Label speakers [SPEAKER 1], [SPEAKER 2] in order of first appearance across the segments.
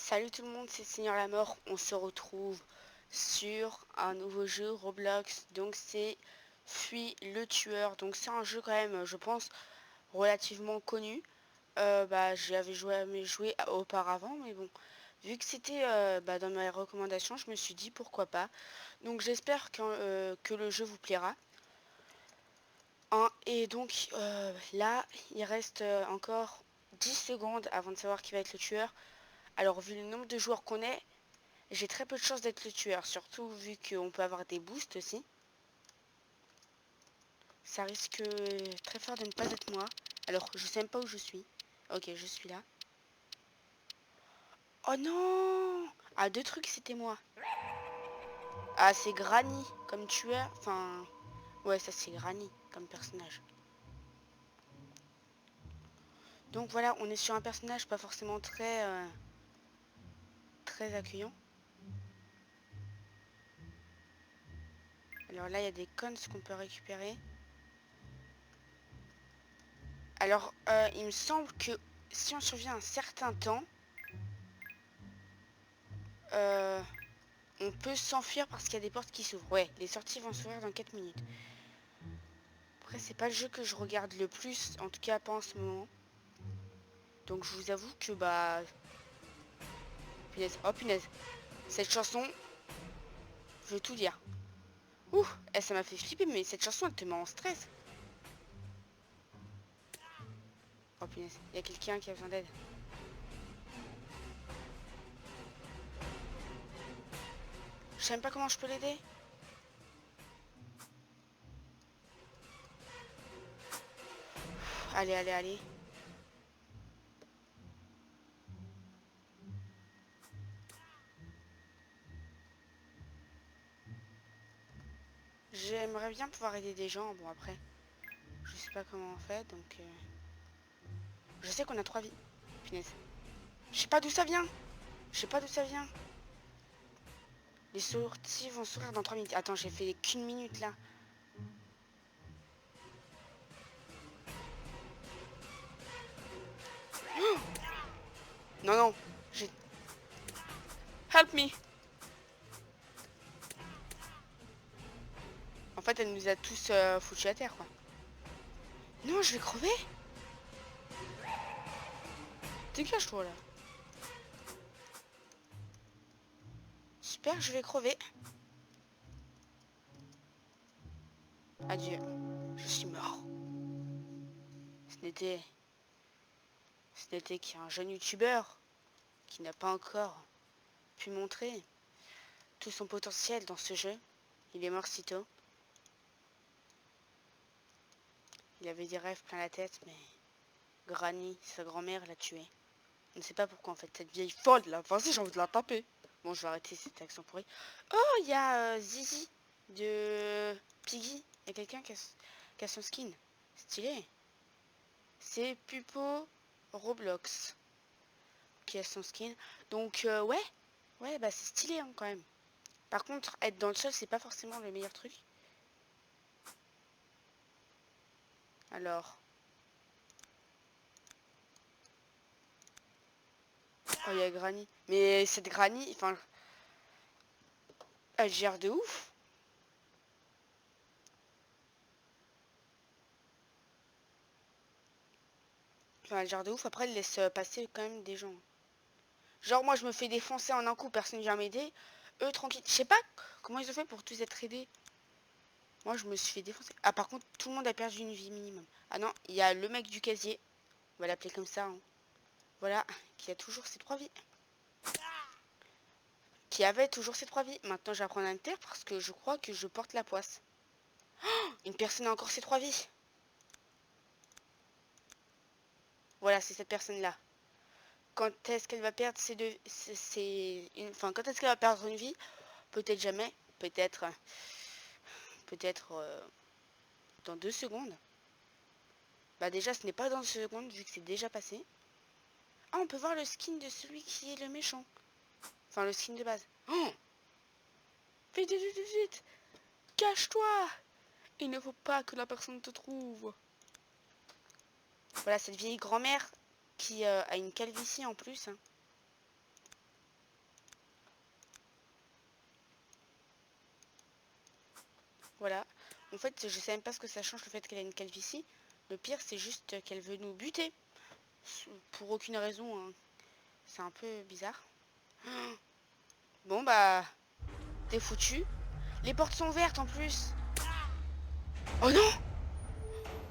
[SPEAKER 1] Salut tout le monde, c'est Seigneur la Mort. On se retrouve sur un nouveau jeu Roblox. Donc c'est Fuis le tueur. Donc c'est un jeu quand même, je pense, relativement connu. J'y avais joué auparavant, mais bon, vu que c'était dans mes recommandations, je me suis dit pourquoi pas. Donc j'espère que le jeu vous plaira. Et donc là, il reste encore 10 secondes avant de savoir qui va être le tueur. Alors vu le nombre de joueurs qu'on est, j'ai très peu de chances d'être le tueur, surtout vu qu'on peut avoir des boosts aussi. Ça risque très fort de ne pas être moi. Alors, je sais même pas où je suis. Ok, je suis là. Oh non! Ah, deux trucs, c'était moi. Ah, c'est Granny comme tueur. Enfin, ouais, ça c'est Granny comme personnage. Donc voilà, on est sur un personnage pas forcément très accueillant. Alors là, il y a des cons qu'on peut récupérer. Alors, il me semble que si on survit un certain temps, euh, on peut s'enfuir parce qu'il y a des portes qui s'ouvrent. Ouais, les sorties vont s'ouvrir dans 4 minutes. Après, c'est pas le jeu que je regarde le plus, en tout cas pas en ce moment. Donc je vous avoue que Punaise, oh punaise. Cette chanson, je veux tout dire. Ouh, ça m'a fait flipper, mais cette chanson, elle te met en stress. Oh punaise, il y a quelqu'un qui a besoin d'aide. Je sais même pas comment je peux l'aider. Allez, allez, allez. J'aimerais bien pouvoir aider des gens. Bon, après, je sais pas comment on fait, donc... Je sais qu'on a 3 vies. Punaise. Je sais pas d'où ça vient. Je sais pas d'où ça vient. Les sorties vont s'ouvrir dans 3 minutes. Attends, j'ai fait qu'une minute, là. Non, non. J'ai... Help me. En fait, elle nous a tous foutus à terre, quoi. Non, je vais crever. Dégage-toi, là. Super, je vais crever. Adieu. Je suis mort. Ce n'était... Ce n'était qu'un jeune youtubeur qui n'a pas encore pu montrer tout son potentiel dans ce jeu. Il est mort si tôt. Il avait des rêves plein la tête, mais Granny, sa grand-mère, l'a tué. On ne sait pas pourquoi en fait, cette vieille folle là, vas-y j'ai envie de la taper. Bon, je vais arrêter cette action pourrie. Oh, il y a Zizi de Piggy. Il y a quelqu'un qui a son skin. Stylé. C'est Pupo Roblox qui a son skin. Donc ouais, bah c'est stylé hein, quand même. Par contre, être dans le sol, c'est pas forcément le meilleur truc. Alors... Oh, il y a Granny. Mais cette Granny, enfin... Elle gère de ouf. Enfin, elle gère de ouf. Après, elle laisse passer quand même des gens. Genre, moi, je me fais défoncer en un coup. Personne ne vient m'aider. Eux, tranquille. Je sais pas comment ils ont fait pour tous être aidés. Moi, je me suis fait défoncer. Ah, par contre, tout le monde a perdu une vie minimum. Ah non, il y a le mec du casier. On va l'appeler comme ça. Hein. Voilà. Qui a toujours ses 3 vies. Qui avait toujours ses 3 vies. Maintenant, je vais apprendre à me taire parce que je crois que je porte la poisse. Une personne a encore ses 3 vies. Voilà, c'est cette personne-là. Quand est-ce qu'elle va perdre ses deux... Enfin, quand est-ce qu'elle va perdre une vie? Peut-être jamais. Peut-être... Peut-être dans 2 secondes. Bah déjà, ce n'est pas dans 2 secondes vu que c'est déjà passé. Ah, on peut voir le skin de celui qui est le méchant. Enfin, le skin de base. Oh, vite, vite, vite, vite. Cache-toi. Il ne faut pas que la personne te trouve. Voilà, cette vieille grand-mère qui a une calvitie en plus. Hein. Voilà. En fait, je sais même pas ce que ça change le fait qu'elle ait une calvitie. Le pire, c'est juste qu'elle veut nous buter. Pour aucune raison, hein. C'est un peu bizarre. Bon, bah, t'es foutu. Les portes sont ouvertes en plus. Oh non!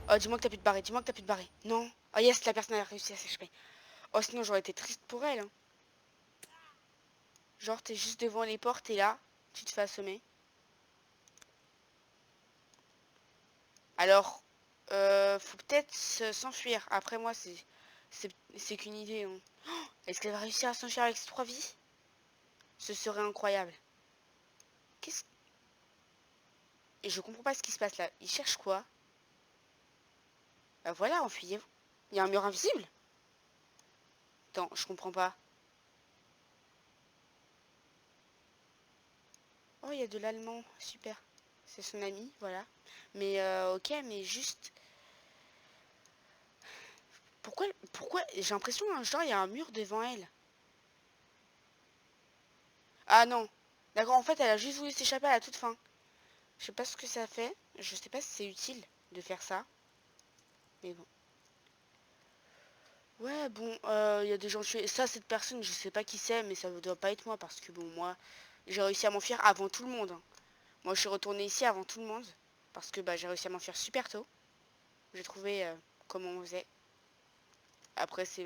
[SPEAKER 1] Oh, dis-moi que t'as pu te barrer, dis-moi que t'as pu te barrer. Non. Oh yes, la personne a réussi à s'échapper. Oh, sinon j'aurais été triste pour elle, hein. Genre, t'es juste devant les portes et là, tu te fais assommer. Alors, faut peut-être s'enfuir. Après moi, c'est qu'une idée, hein. Oh, est-ce qu'elle va réussir à s'enfuir avec ses 3 vies? Ce serait incroyable. Qu'est-ce... Et je comprends pas ce qui se passe là. Il cherche quoi? Bah voilà, enfuyez-vous. Il y a un mur invisible? Attends, je comprends pas. Oh, il y a de l'allemand. Super. C'est son ami, voilà. Mais ok, mais juste... Pourquoi j'ai l'impression, hein, genre, il y a un mur devant elle. Ah non. D'accord, en fait, elle a juste voulu s'échapper à la toute fin. Je sais pas ce que ça fait. Je sais pas si c'est utile de faire ça. Mais bon. Ouais, bon, il y a des gens tués. Ça, cette personne, je sais pas qui c'est, mais ça ne doit pas être moi. Parce que bon, moi, j'ai réussi à m'enfuir avant tout le monde, hein. Moi, je suis retournée ici avant tout le monde. Parce que bah, j'ai réussi à m'enfuir super tôt. J'ai trouvé comment on faisait. Après, c'est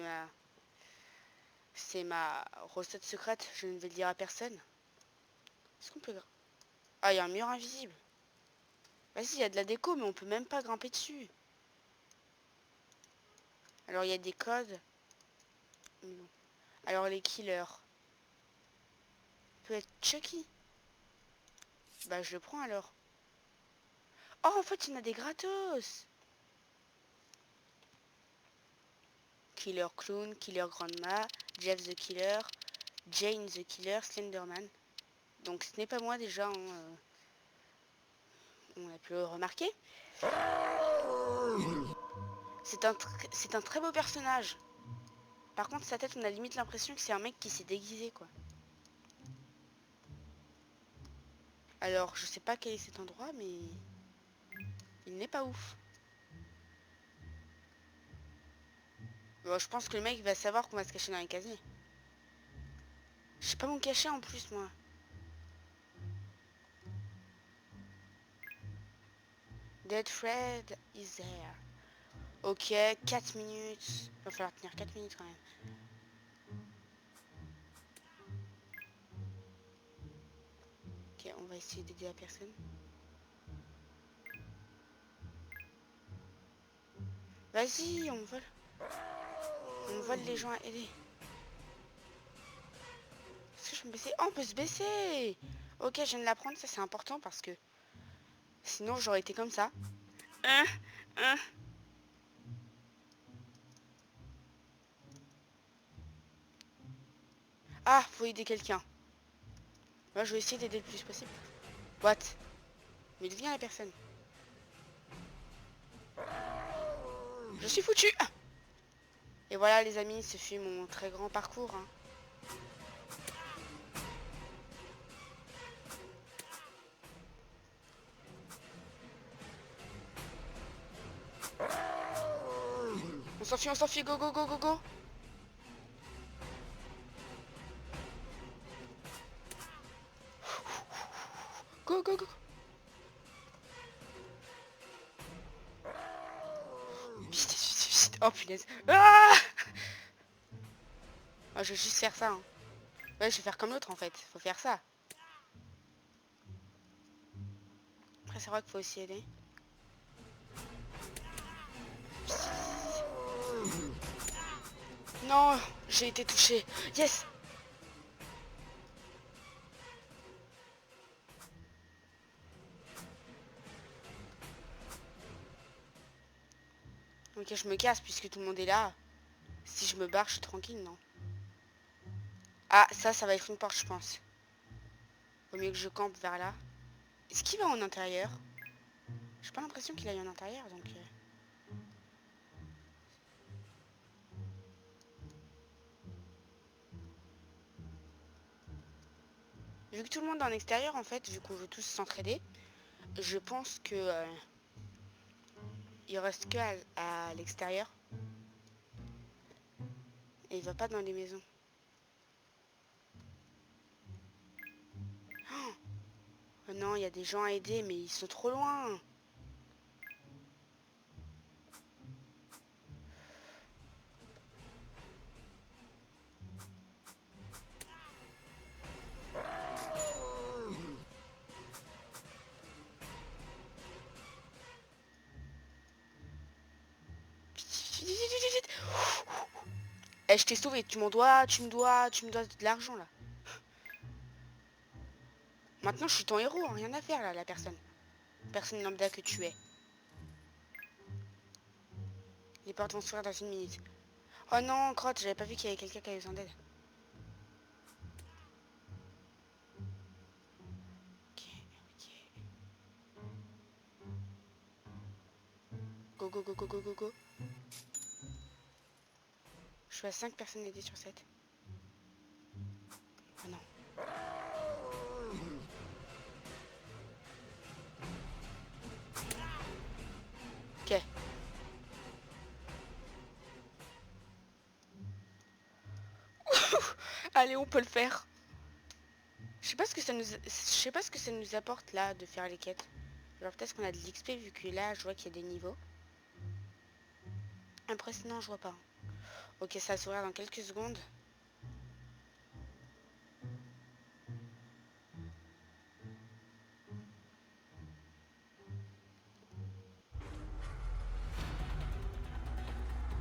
[SPEAKER 1] ma recette secrète. Je ne vais le dire à personne. Est-ce qu'on peut... Ah, il y a un mur invisible. Vas-y, il y a de la déco, mais on peut même pas grimper dessus. Alors, il y a des codes. Non. Alors, les killers. Peut être Chucky. Bah, je le prends alors. Oh, en fait, il y en a des gratos. Killer Clown, Killer Grandma, Jeff the Killer, Jane the Killer, Slenderman. Donc, ce n'est pas moi déjà, hein, on a pu le remarquer. C'est un très beau personnage. Par contre, sa tête, on a limite l'impression que c'est un mec qui s'est déguisé, quoi. Alors, je sais pas quel est cet endroit, mais il n'est pas ouf. Bon, je pense que le mec va savoir qu'on va se cacher dans les casiers. Je sais pas mon cacher en plus, moi. Dead Fred is there. Ok, 4 minutes. Il va falloir tenir 4 minutes quand même. Ok, on va essayer d'aider la personne. Vas-y, on vole. On vole les gens à aider. Est-ce que je peux me baisser? Oh, on peut se baisser. Ok, je viens de l'apprendre, ça c'est important parce que sinon j'aurais été comme ça. Hein, hein. Ah, faut aider quelqu'un. Moi, je vais essayer d'aider le plus possible. What? Mais d'où vient la personne? Je suis foutu. Et voilà les amis, ce fut mon très grand parcours, hein. On s'enfuit, go, go, go, go, go. Go, go, go. Vite, vite, vite. Oh punaise. Ah, ah, je vais juste faire ça, hein. Ouais, je vais faire comme l'autre en fait. Faut faire ça. Après, c'est vrai qu'il faut aussi aider. Non, j'ai été touché. Yes. Ok, je me casse puisque tout le monde est là. Si je me barre, je suis tranquille, non? Ah, ça va être une porte, je pense. Vaut mieux que je campe vers là. Est-ce qu'il va en intérieur? J'ai pas l'impression qu'il aille en intérieur, donc... Vu que tout le monde est en extérieur, en fait, vu qu'on veut tous s'entraider, je pense que il reste que à l'extérieur. Et il va pas dans les maisons. Oh non, il y a des gens à aider, mais ils sont trop loin. Eh, je t'ai sauvé, tu me dois de l'argent là. Maintenant, je suis ton héros, rien à faire là, la personne. Personne lambda que tu es. Les portes vont s'ouvrir dans une minute. Oh non, crotte, j'avais pas vu qu'il y avait quelqu'un qui avait besoin d'aide. Ok, ok. Go, go, go, go, go, go, go. Je suis à 5 personnes aidées sur 7. Oh non. Ok. Allez, on peut le faire. Je sais pas ce que ça nous apporte là de faire les quêtes. Genre peut-être qu'on a de l'XP vu que là je vois qu'il y a des niveaux. Après sinon je vois pas. Ok, ça va s'ouvrir dans quelques secondes.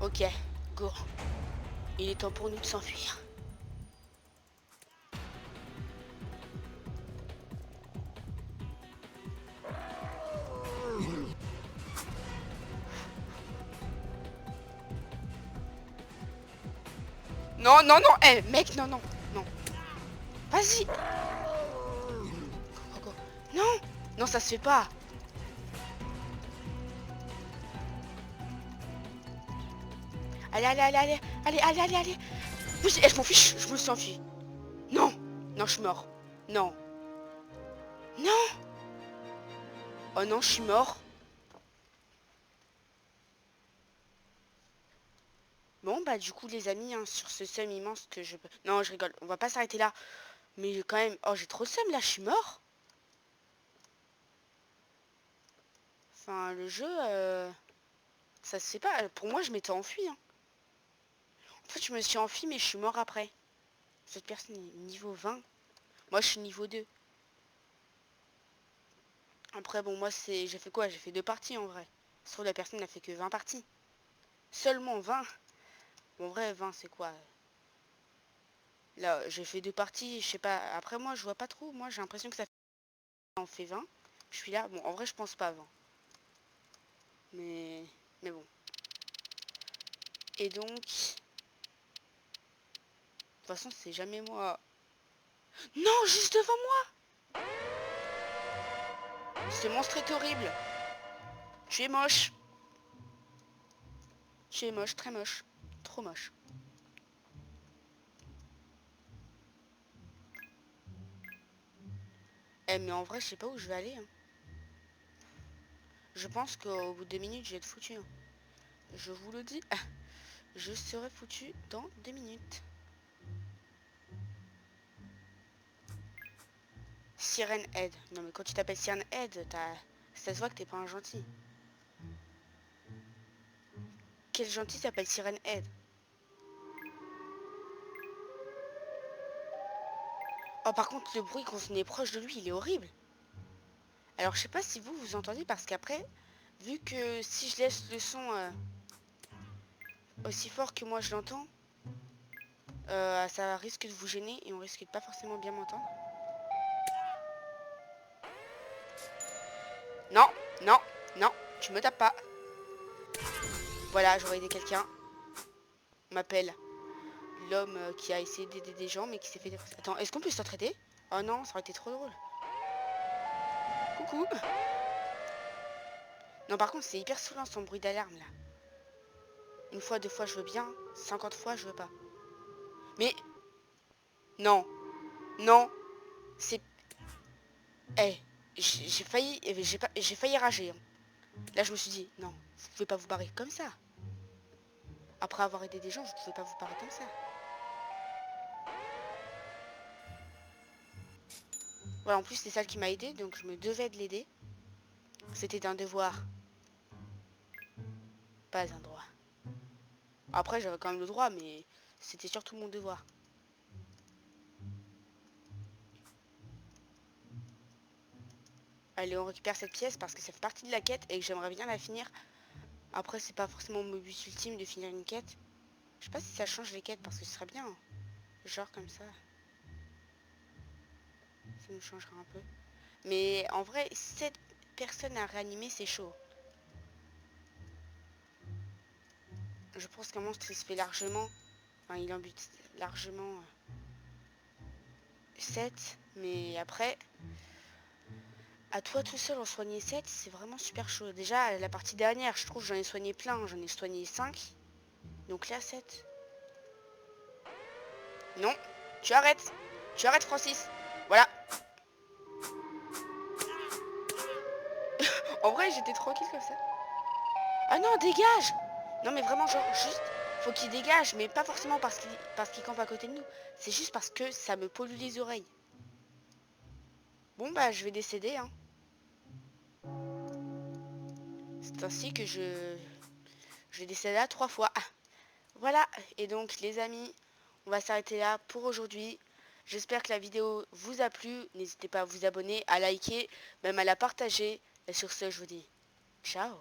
[SPEAKER 1] Ok, go. Il est temps pour nous de s'enfuir. Non, non, non, eh, mec, non, non, non. Vas-y. Go, go, go. Non, non, ça se fait pas. Allez, allez, allez, allez, allez, allez, allez, allez. Bouge, eh, je m'en fiche, je me suis enfui. Non, non, je suis mort. Non, non. Oh non, je suis mort. Bon, bah du coup, les amis, hein, sur ce seum immense que je peux... Non, je rigole, on va pas s'arrêter là. Mais quand même... Oh, j'ai trop le seum, là, je suis mort. Enfin, le jeu, ça se fait pas. Pour moi, je m'étais enfui, hein. En fait, je me suis enfui, mais je suis mort après. Cette personne est niveau 20. Moi, je suis niveau 2. Après, bon, moi, c'est... J'ai fait quoi? J'ai fait 2 parties, en vrai. Sauf la personne n'a fait que 20 parties. Seulement 20. Bon, en vrai, 20, c'est quoi? Là, j'ai fait 2 parties, je sais pas. Après, moi, je vois pas trop. Moi, j'ai l'impression que ça en fait 20. Je suis là. Bon, en vrai, je pense pas 20. Mais bon. Et donc... De toute façon, c'est jamais moi. Non, juste devant moi. Ce monstre est horrible. Tu es moche. Tu es moche, très moche. Trop moche. Eh, mais en vrai, je sais pas où je vais aller, hein. Je pense qu'au bout de 2 minutes, je vais être foutu, hein. Je vous le dis. Je serai foutu dans 2 minutes. Sirène Head. Non, mais quand tu t'appelles Sirène Head, ça se voit que t'es pas un gentil. Quel gentil s'appelle Sirène Head? Oh, par contre, le bruit quand on est proche de lui, il est horrible. Alors, je sais pas si vous, vous entendez, parce qu'après, vu que si je laisse le son aussi fort que moi je l'entends, ça risque de vous gêner et on risque de pas forcément bien m'entendre. Non, non, non, tu me tapes pas. Voilà, j'aurais aidé quelqu'un. On m'appelle l'homme qui a essayé d'aider des gens mais qui s'est fait défoncer. Attends, est-ce qu'on peut s'entraider? Oh non, ça aurait été trop drôle. Coucou. Non, par contre, c'est hyper saoulant son bruit d'alarme là. Une fois, 2 fois, je veux bien. 50 fois, je veux pas. Mais non, non, c'est... Eh, j'ai failli rager, hein. Là, je me suis dit, non, vous pouvez pas vous barrer comme ça. Après avoir aidé des gens, vous pouvez pas vous barrer comme ça. Voilà, en plus, c'est celle qui m'a aidé, donc je me devais de l'aider. C'était un devoir, pas un droit. Après, j'avais quand même le droit, mais c'était surtout mon devoir. Allez, on récupère cette pièce parce que ça fait partie de la quête et que j'aimerais bien la finir. Après, c'est pas forcément mon but ultime de finir une quête. Je sais pas si ça change les quêtes parce que ce serait bien, hein. Genre comme ça. Ça nous changera un peu. Mais en vrai, 7 personnes à réanimer, c'est chaud. Je pense qu'un monstre, il se fait largement. Enfin, il en bute largement 7. Mais après, à toi tout seul en soigner 7, c'est vraiment super chaud. Déjà, la partie dernière, je trouve j'en ai soigné plein. J'en ai soigné 5. Donc là, 7. Non, tu arrêtes. Tu arrêtes, Francis. Voilà. En vrai, j'étais tranquille comme ça. Ah non, dégage. Non, mais vraiment, genre, juste, faut qu'il dégage. Mais pas forcément parce qu'il campe à côté de nous. C'est juste parce que ça me pollue les oreilles. Bon, bah, je vais décéder, hein. C'est ainsi que je vais décéder là 3 fois. Ah, voilà. Et donc, les amis, on va s'arrêter là pour aujourd'hui. J'espère que la vidéo vous a plu. N'hésitez pas à vous abonner, à liker, même à la partager. Et sur ce, je vous dis ciao.